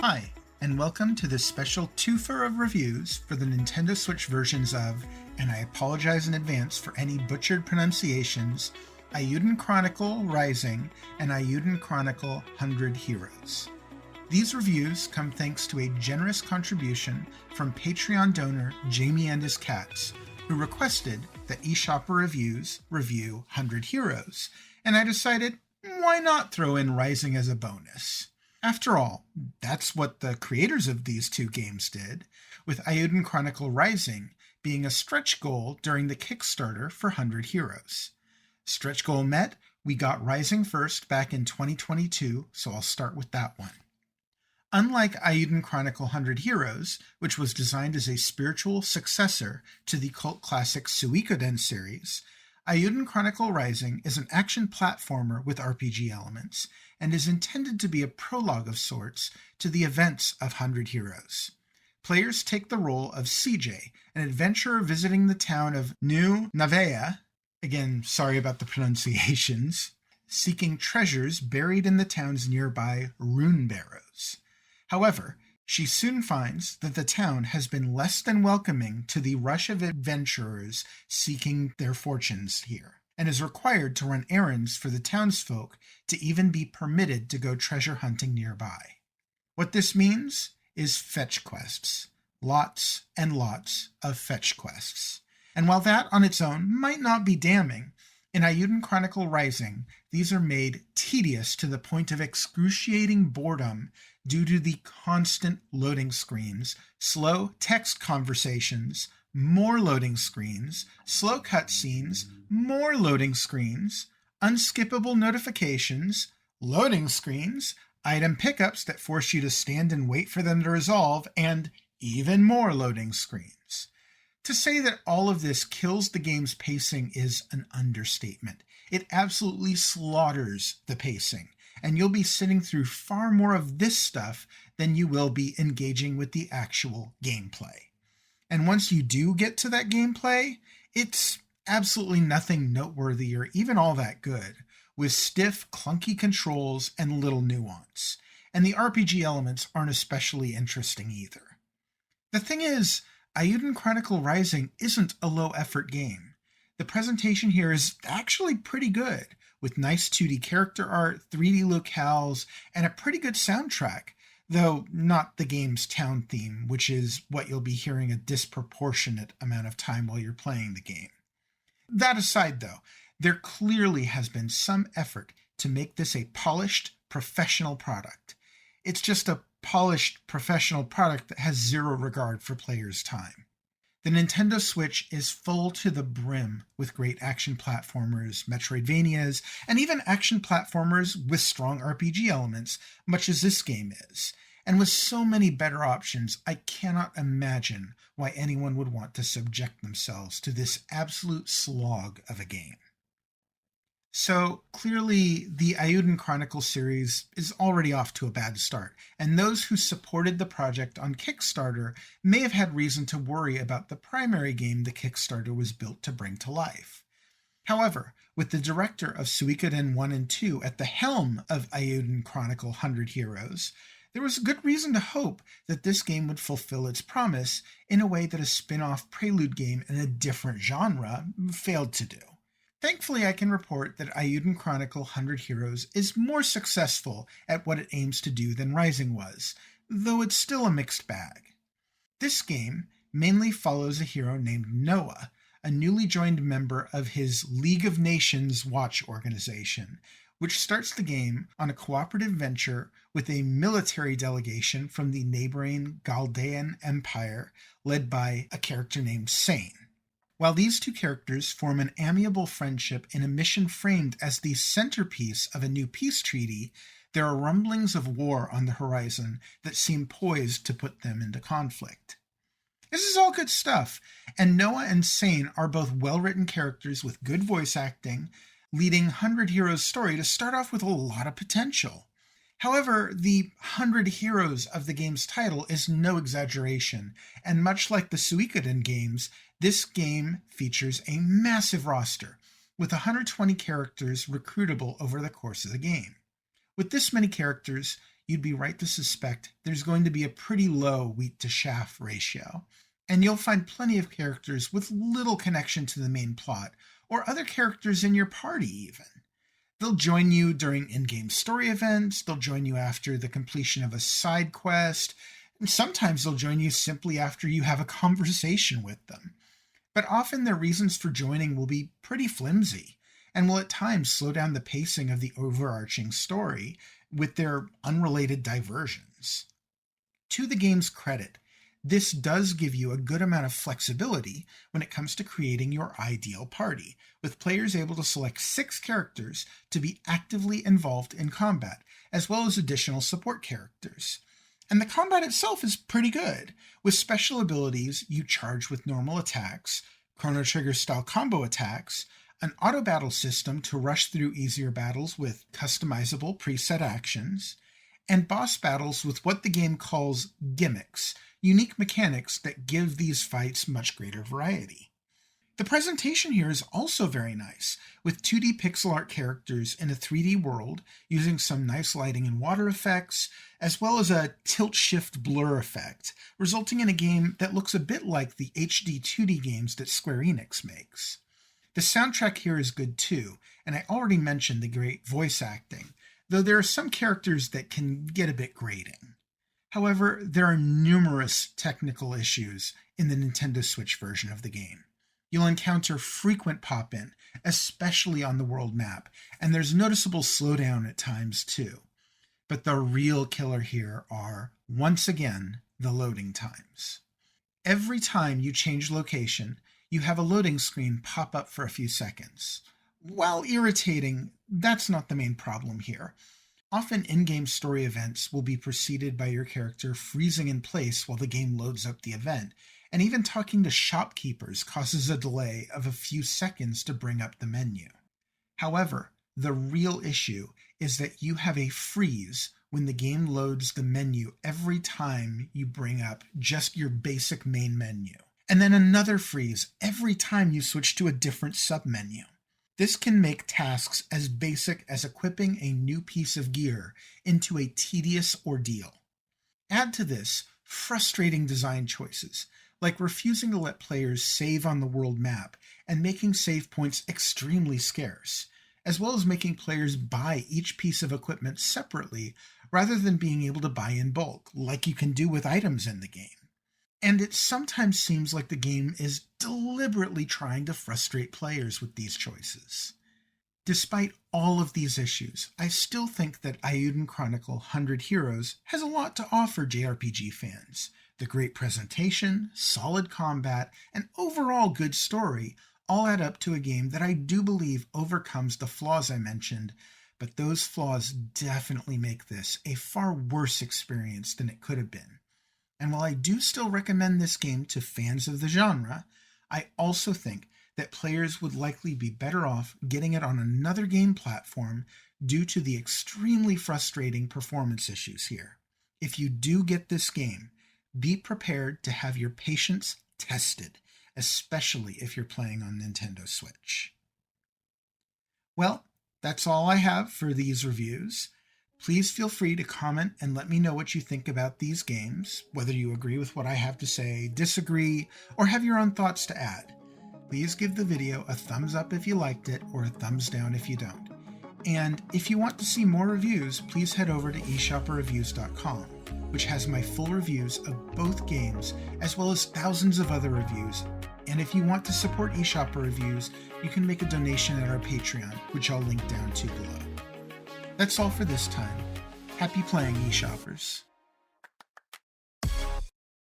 Hi, and welcome to this special Two-Fer of reviews for the Nintendo Switch versions of, and I apologize in advance for any butchered pronunciations, Eiyuden Chronicle Rising and Eiyuden Chronicle 100 Heroes. These reviews come thanks to a generous contribution from Patreon donor Jamie and his Cats, who requested that eShopper Reviews review 100 Heroes, and I decided, why not throw in Rising as a bonus? After all, that's what the creators of these two games did, with Eiyuden Chronicle Rising being a stretch goal during the Kickstarter for 100 Heroes. Stretch goal met, we got Rising first back in 2022, so I'll start with that one. Unlike Eiyuden Chronicle 100 Heroes, which was designed as a spiritual successor to the cult classic Eiyuden series, Eiyuden Chronicle Rising is an action platformer with RPG elements, and is intended to be a prologue of sorts to the events of 100 Heroes. Players take the role of CJ, an adventurer visiting the town of New Navea, again, sorry about the pronunciations, seeking treasures buried in the town's nearby rune barrows. However, she soon finds that the town has been less than welcoming to the rush of adventurers seeking their fortunes here, and is required to run errands for the townsfolk to even be permitted to go treasure hunting nearby. What this means is fetch quests. Lots and lots of fetch quests. And while that on its own might not be damning, in Eiyuden Chronicle Rising, these are made tedious to the point of excruciating boredom due to the constant loading screens, slow text conversations, more loading screens, slow cutscenes, more loading screens, unskippable notifications, loading screens, item pickups that force you to stand and wait for them to resolve, and even more loading screens. To say that all of this kills the game's pacing is an understatement. It absolutely slaughters the pacing, and you'll be sitting through far more of this stuff than you will be engaging with the actual gameplay. And once you do get to that gameplay, it's absolutely nothing noteworthy or even all that good, with stiff, clunky controls and little nuance. And the RPG elements aren't especially interesting either. The thing is, Eiyuden Chronicle Rising isn't a low-effort game. The presentation here is actually pretty good, with nice 2D character art, 3D locales, and a pretty good soundtrack, though not the game's town theme, which is what you'll be hearing a disproportionate amount of time while you're playing the game. That aside, though, there clearly has been some effort to make this a polished, professional product. It's just a polished, professional product that has zero regard for players' time. The Nintendo Switch is full to the brim with great action platformers, Metroidvanias, and even action platformers with strong RPG elements, much as this game is. And with so many better options, I cannot imagine why anyone would want to subject themselves to this absolute slog of a game. So clearly, the Eiyuden Chronicle series is already off to a bad start, and those who supported the project on Kickstarter may have had reason to worry about the primary game the Kickstarter was built to bring to life. However, with the director of Suikoden 1 and 2 at the helm of Eiyuden Chronicle 100 Heroes, there was good reason to hope that this game would fulfill its promise in a way that a spin-off Prelude game in a different genre failed to do. Thankfully, I can report that Eiyuden Chronicle 100 Heroes is more successful at what it aims to do than Rising was, though it's still a mixed bag. This game mainly follows a hero named Noah, a newly joined member of his League of Nations watch organization, which starts the game on a cooperative venture with a military delegation from the neighboring Galdean Empire led by a character named Sane. While these two characters form an amiable friendship in a mission framed as the centerpiece of a new peace treaty, there are rumblings of war on the horizon that seem poised to put them into conflict. This is all good stuff, and Noah and Sane are both well-written characters with good voice acting, leading 100 Heroes story to start off with a lot of potential. However, the 100 Heroes of the game's title is no exaggeration, and much like the Suikoden games, this game features a massive roster, with 120 characters recruitable over the course of the game. With this many characters, you'd be right to suspect there's going to be a pretty low wheat to chaff ratio, and you'll find plenty of characters with little connection to the main plot, or other characters in your party even. They'll join you during in-game story events, they'll join you after the completion of a side quest, and sometimes they'll join you simply after you have a conversation with them. But often their reasons for joining will be pretty flimsy, and will at times slow down the pacing of the overarching story with their unrelated diversions. To the game's credit, this does give you a good amount of flexibility when it comes to creating your ideal party, with players able to select 6 characters to be actively involved in combat, as well as additional support characters. And the combat itself is pretty good, with special abilities you charge with normal attacks, Chrono Trigger style combo attacks, an auto battle system to rush through easier battles with customizable preset actions, and boss battles with what the game calls gimmicks, unique mechanics that give these fights much greater variety. The presentation here is also very nice, with 2D pixel art characters in a 3D world using some nice lighting and water effects, as well as a tilt-shift blur effect, resulting in a game that looks a bit like the HD 2D games that Square Enix makes. The soundtrack here is good too, and I already mentioned the great voice acting, though there are some characters that can get a bit grating. However, there are numerous technical issues in the Nintendo Switch version of the game. You'll encounter frequent pop-in, especially on the world map, and there's noticeable slowdown at times too. But the real killer here are, once again, the loading times. Every time you change location, you have a loading screen pop up for a few seconds. While irritating, that's not the main problem here. Often in-game story events will be preceded by your character freezing in place while the game loads up the event, and even talking to shopkeepers causes a delay of a few seconds to bring up the menu. However, the real issue is that you have a freeze when the game loads the menu every time you bring up just your basic main menu, and then another freeze every time you switch to a different submenu. This can make tasks as basic as equipping a new piece of gear into a tedious ordeal. Add to this frustrating design choices, like refusing to let players save on the world map and making save points extremely scarce, as well as making players buy each piece of equipment separately rather than being able to buy in bulk, like you can do with items in the game. And it sometimes seems like the game is deliberately trying to frustrate players with these choices. Despite all of these issues, I still think that Eiyuden Chronicle 100 Heroes has a lot to offer JRPG fans. The great presentation, solid combat, and overall good story all add up to a game that I do believe overcomes the flaws I mentioned, but those flaws definitely make this a far worse experience than it could have been. And while I do still recommend this game to fans of the genre, I also think that players would likely be better off getting it on another game platform due to the extremely frustrating performance issues here. If you do get this game, be prepared to have your patience tested, especially if you're playing on Nintendo Switch. Well, that's all I have for these reviews. Please feel free to comment and let me know what you think about these games, whether you agree with what I have to say, disagree, or have your own thoughts to add. Please give the video a thumbs up if you liked it, or a thumbs down if you don't. And if you want to see more reviews, please head over to eShopperReviews.com, which has my full reviews of both games, as well as thousands of other reviews. And if you want to support eShopper Reviews, you can make a donation at our Patreon, which I'll link down to below. That's all for this time. Happy playing, eShoppers.